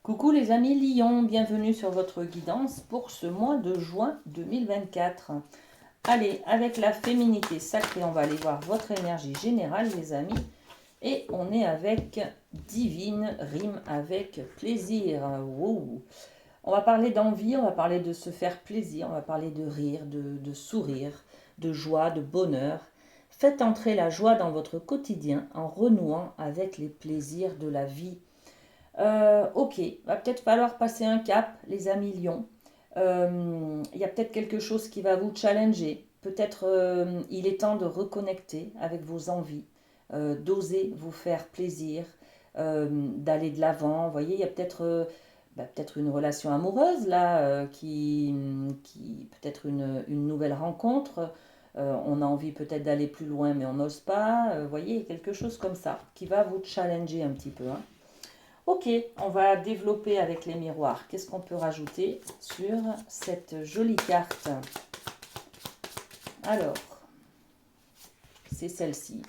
Coucou les amis Lion, bienvenue sur votre guidance pour ce mois de juin 2024. Allez, avec la féminité sacrée, on va aller voir votre énergie générale les amis. Et on est avec divine, rime avec plaisir. Wow. On va parler d'envie, on va parler de se faire plaisir, on va parler de rire, de sourire, de joie, de bonheur. Faites entrer la joie dans votre quotidien en renouant avec les plaisirs de la vie. Ok, va peut-être falloir passer un cap, les amis lions. Il y a peut-être quelque chose qui va vous challenger. Peut-être il est temps de reconnecter avec vos envies, d'oser vous faire plaisir, d'aller de l'avant. Vous voyez, il y a peut-être peut-être une relation amoureuse là, qui peut-être une nouvelle rencontre. On a envie peut-être d'aller plus loin, mais on n'ose pas. Vous voyez, quelque chose comme ça qui va vous challenger un petit peu, hein. Ok, on va développer avec les miroirs. Qu'est-ce qu'on peut rajouter sur cette jolie carte? Alors, c'est celle-ci.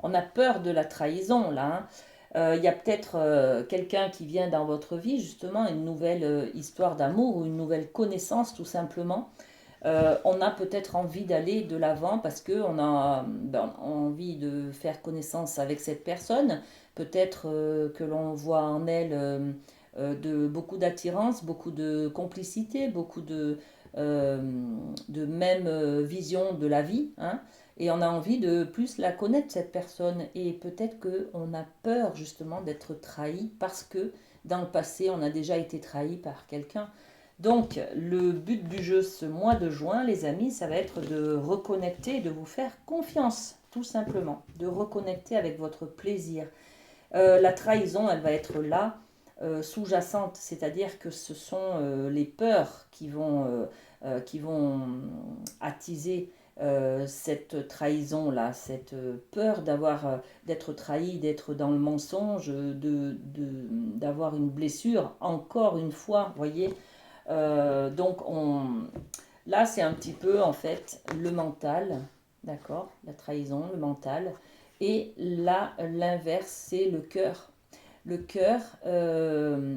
On a peur de la trahison là, hein. Il y a peut-être quelqu'un qui vient dans votre vie, justement, une nouvelle histoire d'amour ou une nouvelle connaissance tout simplement. On a peut-être envie d'aller de l'avant parce qu'on a envie de faire connaissance avec cette personne. Peut-être que l'on voit en elle de beaucoup d'attirance, beaucoup de complicité, beaucoup euh, de même vision de la vie, hein. Et on a envie de plus la connaître, cette personne. Et peut-être qu'on a peur justement d'être trahi parce que dans le passé, on a déjà été trahi par quelqu'un. Donc, le but du jeu ce mois de juin, les amis, ça va être de reconnecter, de vous faire confiance, tout simplement, de reconnecter avec votre plaisir. La trahison, elle va être là, sous-jacente, c'est-à-dire que ce sont les peurs qui vont attiser cette trahison-là, cette peur d'être trahi, d'être dans le mensonge, d'avoir une blessure, encore une fois, vous voyez. Là, c'est un petit peu en fait le mental, d'accord, la trahison, le mental. Et là, l'inverse, c'est le cœur. Le cœur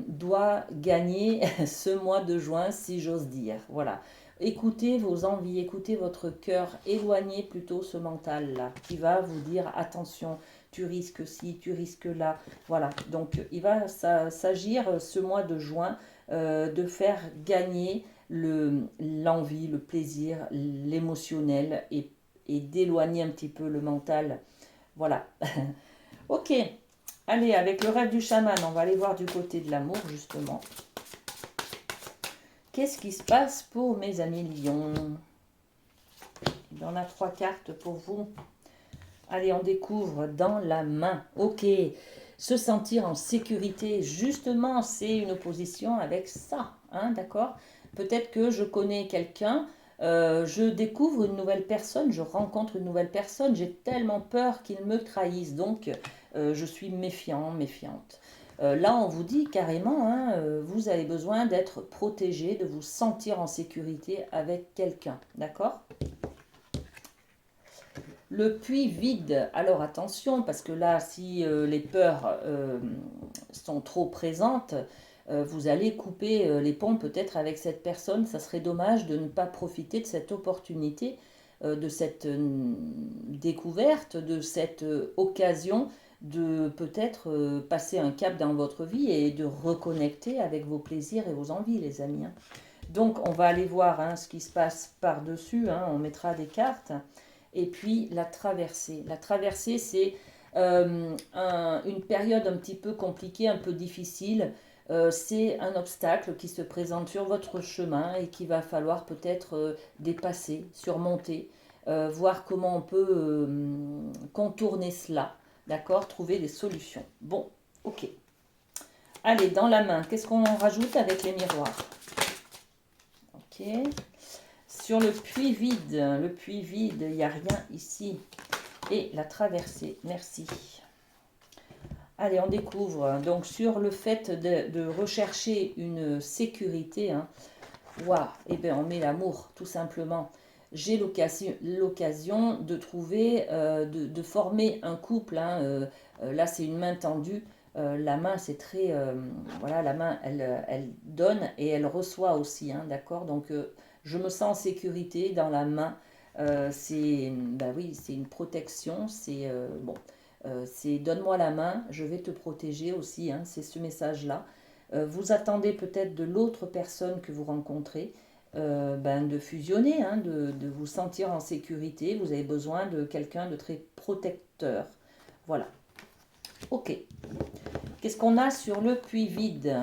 doit gagner ce mois de juin, si j'ose dire. Voilà. Écoutez vos envies, écoutez votre cœur, éloignez plutôt ce mental-là qui va vous dire attention, tu risques ci, tu risques là. Voilà. Donc, il va s'agir ce mois de juin de faire gagner l'envie, le plaisir, l'émotionnel et d'éloigner un petit peu le mental. Voilà. Ok. Allez, avec le rêve du chaman, on va aller voir du côté de l'amour, justement. Qu'est-ce qui se passe pour mes amis lions? Il y en a 3 cartes pour vous. Allez, on découvre dans la main. Ok. Se sentir en sécurité, justement, c'est une opposition avec ça, hein, d'accord? Peut-être que je connais quelqu'un, je découvre une nouvelle personne, je rencontre une nouvelle personne, j'ai tellement peur qu'il me trahisse, donc je suis méfiant, méfiante. Là, on vous dit carrément, hein, vous avez besoin d'être protégé, de vous sentir en sécurité avec quelqu'un, d'accord? Le puits vide, alors attention, parce que là, si les peurs sont trop présentes, vous allez couper les ponts peut-être avec cette personne. Ça serait dommage de ne pas profiter de cette opportunité, de cette découverte, de cette occasion de peut-être passer un cap dans votre vie et de reconnecter avec vos plaisirs et vos envies, les amis, hein. Donc, on va aller voir hein, ce qui se passe par-dessus, hein, on mettra des cartes. Et puis la traversée. La traversée, c'est une période un petit peu compliquée, un peu difficile. C'est un obstacle qui se présente sur votre chemin et qu'il va falloir peut-être dépasser, surmonter, voir comment on peut contourner cela, d'accord, trouver des solutions. Bon, ok. Allez, dans la main, qu'est-ce qu'on rajoute avec les miroirs? Ok. Sur le puits vide, il n'y a rien ici. Et la traversée, merci. Allez, on découvre. Donc, sur le fait de rechercher une sécurité, hein, waouh, eh bien, on met l'amour, tout simplement. J'ai l'occasion de trouver, de former un couple, hein, là, c'est une main tendue. La main, c'est très... voilà, la main, elle donne et elle reçoit aussi, hein, d'accord? Donc, je me sens en sécurité dans la main. Bah oui, c'est une protection, c'est... bon, c'est donne-moi la main, je vais te protéger aussi, hein, c'est ce message-là. Vous attendez peut-être de l'autre personne que vous rencontrez ben, de fusionner, hein, de vous sentir en sécurité. Vous avez besoin de quelqu'un de très protecteur. Voilà. Ok. Qu'est-ce qu'on a sur le puits vide?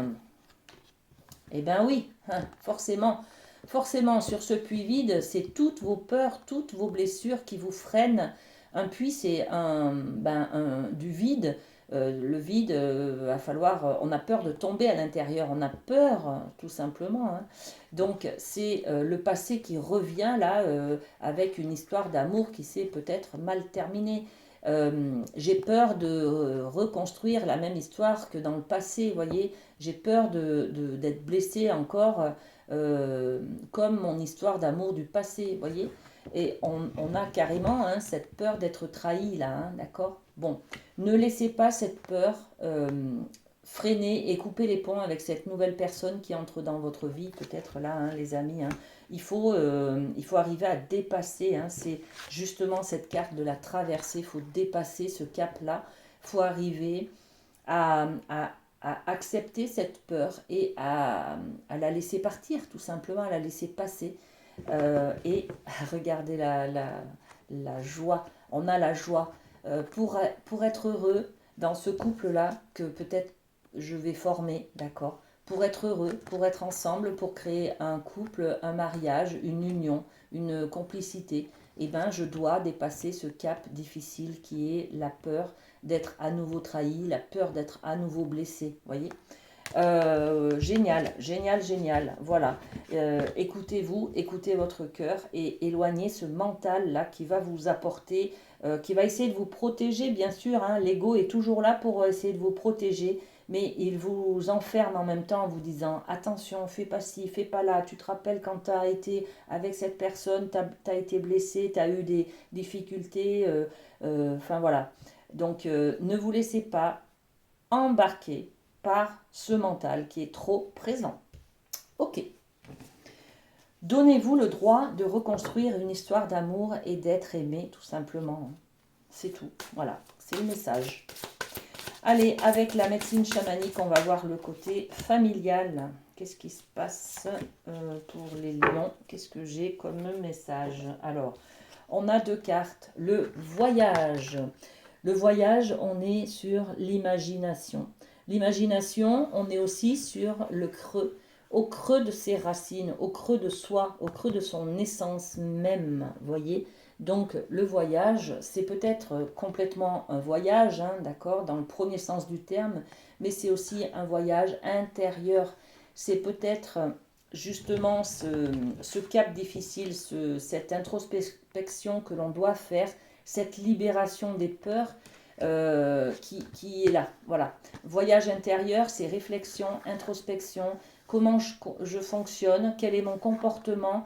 Eh bien oui, hein, forcément. Forcément, sur ce puits vide, c'est toutes vos peurs, toutes vos blessures qui vous freinent. Un puits, c'est du vide. Le vide, va falloir. On a peur de tomber à l'intérieur. On a peur, tout simplement, hein. Donc, c'est le passé qui revient là, avec une histoire d'amour qui s'est peut-être mal terminée. J'ai peur de reconstruire la même histoire que dans le passé, vous voyez. J'ai peur d'être blessée encore, euh, comme mon histoire d'amour du passé, vous voyez. Et on a carrément, hein, cette peur d'être trahi là, hein, d'accord. Bon, ne laissez pas cette peur freiner et couper les ponts avec cette nouvelle personne qui entre dans votre vie, peut-être là, hein, les amis, hein. Il faut arriver à dépasser, hein, c'est justement cette carte de la traversée, il faut dépasser ce cap-là, il faut arriver à, à- à accepter cette peur et à la laisser partir, tout simplement, à la laisser passer et à regarder la joie. On a la joie pour être heureux dans ce couple-là que peut-être je vais former, d'accord? Pour être heureux, pour être ensemble, pour créer un couple, un mariage, une union, une complicité, eh ben, je dois dépasser ce cap difficile qui est la peur d'être à nouveau trahi, la peur d'être à nouveau blessé. Voyez. Génial, génial, génial. Voilà. Écoutez-vous, écoutez votre cœur et éloignez ce mental là qui va vous apporter, qui va essayer de vous protéger, bien sûr, hein. L'ego est toujours là pour essayer de vous protéger, mais il vous enferme en même temps en vous disant attention, fais pas ci, fais pas là. Tu te rappelles quand tu as été avec cette personne, tu as été blessé, tu as eu des difficultés. Enfin voilà. Donc ne vous laissez pas embarquer par ce mental qui est trop présent. Ok. Donnez-vous le droit de reconstruire une histoire d'amour et d'être aimé, tout simplement. C'est tout. Voilà, c'est le message. Allez, avec la médecine chamanique, on va voir le côté familial. Qu'est-ce qui se passe pour les lions? Qu'est-ce que j'ai comme message? Alors, on a deux cartes. Le voyage. Le voyage, on est sur l'imagination. L'imagination, on est aussi sur le creux, au creux de ses racines, au creux de soi, au creux de son essence même, voyez. Donc le voyage, c'est peut-être complètement un voyage, hein, d'accord, dans le premier sens du terme, mais c'est aussi un voyage intérieur. C'est peut-être justement ce cap difficile, cette introspection que l'on doit faire, cette libération des peurs qui est là. Voilà. Voyage intérieur, c'est réflexion, introspection, comment je fonctionne, quel est mon comportement,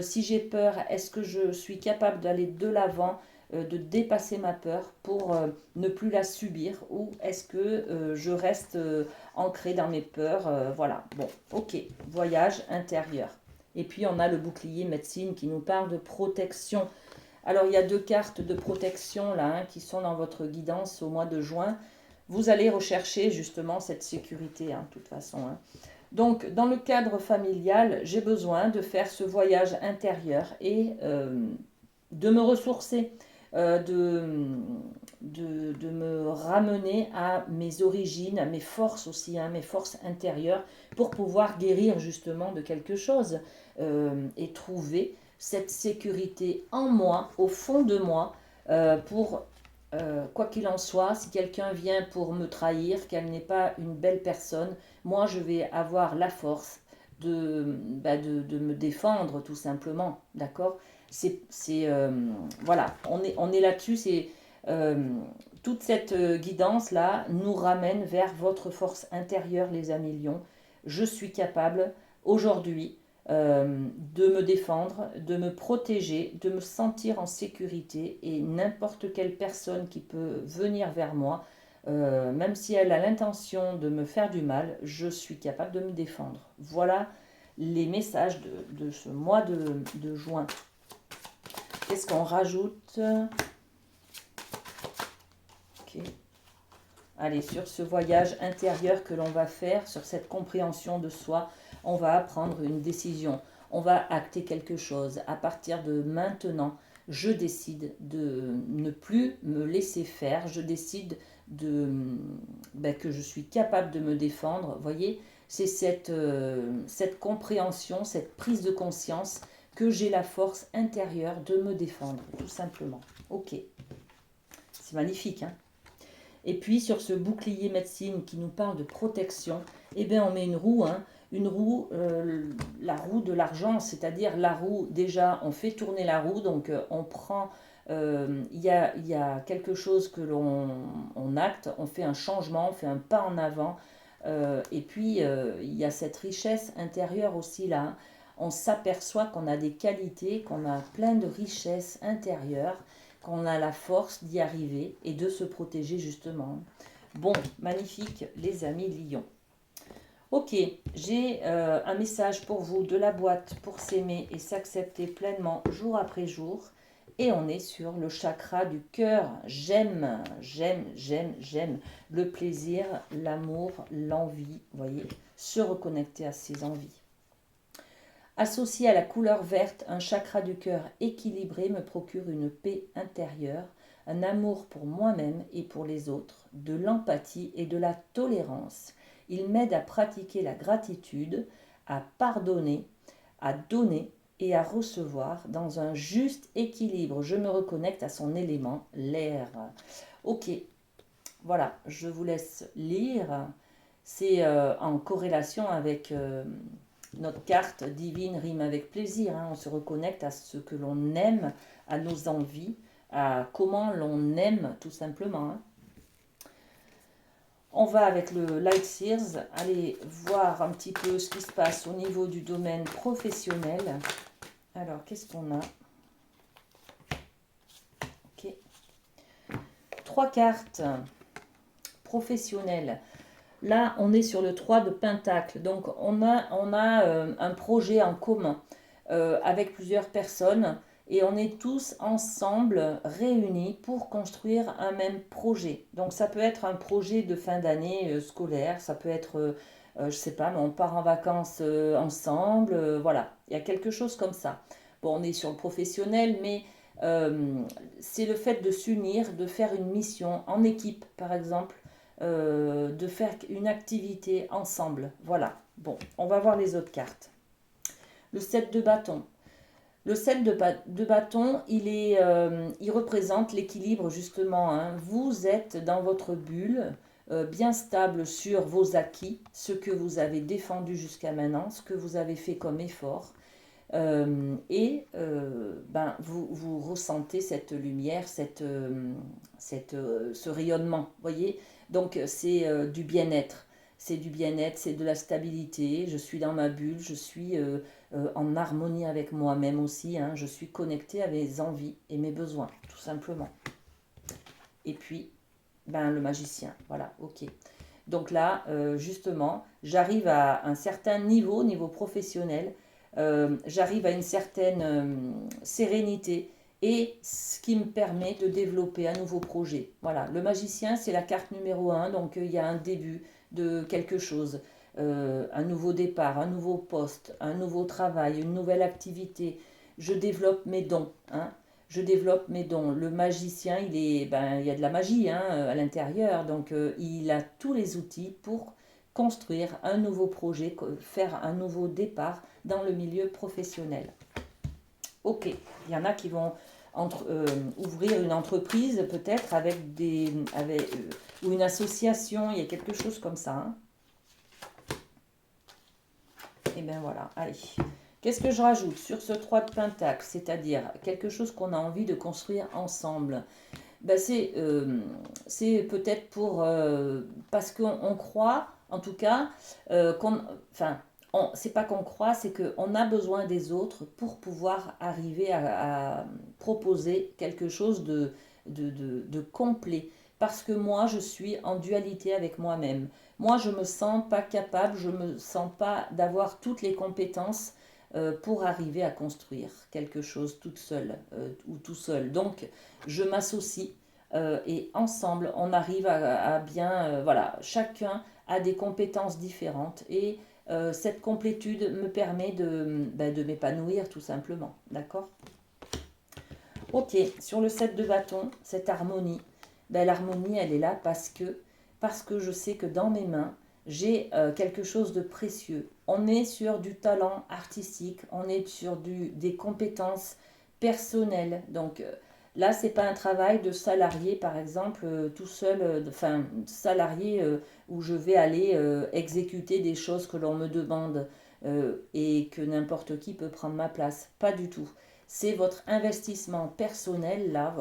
si j'ai peur, est-ce que je suis capable d'aller de l'avant, de dépasser ma peur pour ne plus la subir, ou est-ce que je reste ancré dans mes peurs, voilà. Bon, ok, voyage intérieur. Et puis on a le bouclier médecine qui nous parle de protection. Alors, il y a deux cartes de protection là, hein, qui sont dans votre guidance au mois de juin. Vous allez rechercher justement cette sécurité, hein, de toute façon, hein. Donc, dans le cadre familial, j'ai besoin de faire ce voyage intérieur et de me ressourcer, euh, de, de me ramener à mes origines, à mes forces aussi, hein, mes forces intérieures, pour pouvoir guérir justement de quelque chose et trouver cette sécurité en moi, au fond de moi, pour, quoi qu'il en soit, si quelqu'un vient pour me trahir, qu'elle n'est pas une belle personne, moi je vais avoir la force de me défendre tout simplement, d'accord. Voilà, on est là-dessus, euh, toute cette guidance-là nous ramène vers votre force intérieure, les amis lions. Je suis capable aujourd'hui de me défendre, de me protéger, de me sentir en sécurité et n'importe quelle personne qui peut venir vers moi, Même si elle a l'intention de me faire du mal, je suis capable de me défendre. Voilà les messages de ce mois de juin. Qu'est-ce qu'on rajoute? Ok. Allez, sur ce voyage intérieur que l'on va faire, sur cette compréhension de soi, on va prendre une décision. On va acter quelque chose. À partir de maintenant, je décide de ne plus me laisser faire. Je décide que je suis capable de me défendre. Vous voyez, c'est cette compréhension, cette prise de conscience que j'ai la force intérieure de me défendre, tout simplement. Ok, c'est magnifique, hein? Et puis sur ce bouclier médecine qui nous parle de protection, eh bien on met une roue, hein, la roue de l'argent, c'est-à-dire la roue, déjà on fait tourner la roue, donc on prend, il y a quelque chose que on acte, on fait un changement, on fait un pas en avant, et puis il y a cette richesse intérieure aussi là, hein. On s'aperçoit qu'on a des qualités, qu'on a plein de richesses intérieures, qu'on a la force d'y arriver et de se protéger justement. Bon, magnifique les amis Lion. Ok, j'ai un message pour vous de la boîte pour s'aimer et s'accepter pleinement jour après jour. Et on est sur le chakra du cœur. J'aime, j'aime, j'aime, j'aime le plaisir, l'amour, l'envie. Vous voyez, se reconnecter à ses envies. Associé à la couleur verte, un chakra du cœur équilibré me procure une paix intérieure, un amour pour moi-même et pour les autres, de l'empathie et de la tolérance. Il m'aide à pratiquer la gratitude, à pardonner, à donner et à recevoir dans un juste équilibre. Je me reconnecte à son élément, l'air. Ok, voilà, je vous laisse lire. C'est en corrélation avec notre carte divine rime avec plaisir, hein. On se reconnecte à ce que l'on aime, à nos envies, à comment l'on aime tout simplement, hein. On va avec le Light Sears, aller voir un petit peu ce qui se passe au niveau du domaine professionnel. Alors, qu'est-ce qu'on a? Ok. 3 cartes professionnelles. Là, on est sur le 3 de Pentacle. Donc, on a un projet en commun avec plusieurs personnes et on est tous ensemble réunis pour construire un même projet. Donc, ça peut être un projet de fin d'année scolaire, ça peut être, je sais pas, mais on part en vacances ensemble, voilà. Il y a quelque chose comme ça. Bon, on est sur le professionnel, mais euh, c'est le fait de s'unir, de faire une mission en équipe, par exemple, de faire une activité ensemble. Voilà. Bon, on va voir les autres cartes. Le 7 de bâton. Le 7 de bâton, il représente l'équilibre justement, hein. Vous êtes dans votre bulle, bien stable sur vos acquis, ce que vous avez défendu jusqu'à maintenant, ce que vous avez fait comme effort. Vous ressentez cette lumière, ce rayonnement, voyez. Donc c'est du bien-être, c'est du bien-être, c'est de la stabilité. Je suis dans ma bulle, je suis en harmonie avec moi-même aussi, hein. Je suis connectée à mes envies et mes besoins, tout simplement. Et puis, le magicien, voilà, ok. Donc là, justement, j'arrive à un certain niveau professionnel, j'arrive à une certaine sérénité et ce qui me permet de développer un nouveau projet. Voilà, le magicien, c'est la carte numéro un, donc il y a un début de quelque chose, un nouveau départ, un nouveau poste, un nouveau travail, une nouvelle activité. Je développe mes dons, hein. Je développe mes dons. Le magicien, il y a de la magie, hein, à l'intérieur, donc il a tous les outils pour construire un nouveau projet, faire un nouveau départ dans le milieu professionnel. Ok, il y en a qui vont ouvrir une entreprise peut-être ou une association, il y a quelque chose comme ça, hein. Et bien voilà, allez. Qu'est-ce que je rajoute sur ce 3 de Pentacle, c'est-à-dire quelque chose qu'on a envie de construire ensemble? C'est peut-être parce qu'on croit, en tout cas, enfin, c'est pas qu'on croit, c'est qu'on a besoin des autres pour pouvoir arriver à proposer quelque chose de complet, parce que moi, je suis en dualité avec moi-même. Moi, je me sens pas capable, je me sens pas d'avoir toutes les compétences pour arriver à construire quelque chose toute seule ou tout seul. Donc, je m'associe et ensemble, on arrive à bien, voilà, chacun a des compétences différentes et cette complétude me permet de m'épanouir tout simplement. D'accord? Ok, sur le 7 de bâton, cette harmonie, l'harmonie, elle est là parce que je sais que dans mes mains, j'ai quelque chose de précieux. On est sur du talent artistique, on est sur des compétences personnelles. Donc là, c'est pas un travail de salarié, par exemple, tout seul, enfin, salarié où je vais aller exécuter des choses que l'on me demande et que n'importe qui peut prendre ma place. Pas du tout. C'est votre investissement personnel, là,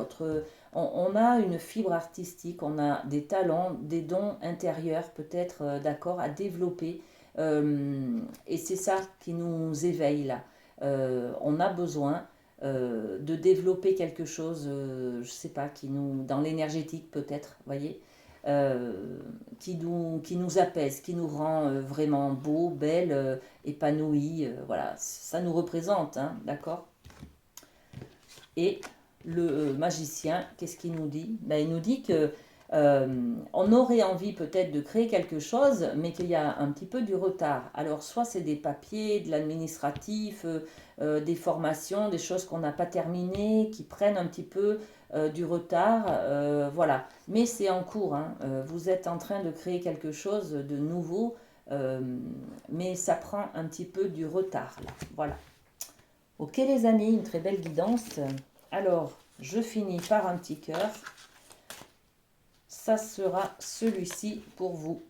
on a une fibre artistique, on a des talents, des dons intérieurs peut-être, d'accord, à développer. Et c'est ça qui nous éveille, là. On a besoin de développer quelque chose, je sais pas, dans l'énergétique peut-être, voyez, qui nous apaise, qui nous rend vraiment beau, belle, épanoui, voilà, ça nous représente, hein, d'accord? Et le magicien, qu'est-ce qu'il nous dit? Il nous dit que on aurait envie peut-être de créer quelque chose, mais qu'il y a un petit peu du retard. Alors, soit c'est des papiers, de l'administratif, des formations, des choses qu'on n'a pas terminées, qui prennent un petit peu du retard, voilà. Mais c'est en cours, hein. Vous êtes en train de créer quelque chose de nouveau, euh, mais ça prend un petit peu du retard, là. Voilà. Ok les amis, une très belle guidance. Alors, je finis par un petit cœur. Ça sera celui-ci pour vous.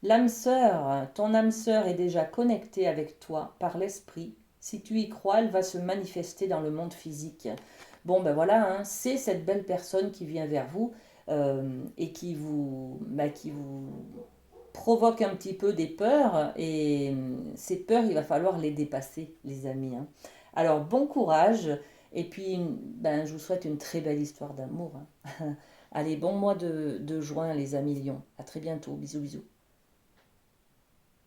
L'âme sœur, ton âme sœur est déjà connectée avec toi par l'esprit. Si tu y crois, elle va se manifester dans le monde physique. Bon, ben voilà, hein, c'est cette belle personne qui vient vers vous et qui vous provoque un petit peu des peurs. Et ces peurs, il va falloir les dépasser, les amis, hein. Alors, bon courage. Et puis, je vous souhaite une très belle histoire d'amour, hein. Allez, bon mois de juin, les amis lions. À très bientôt. Bisous, bisous.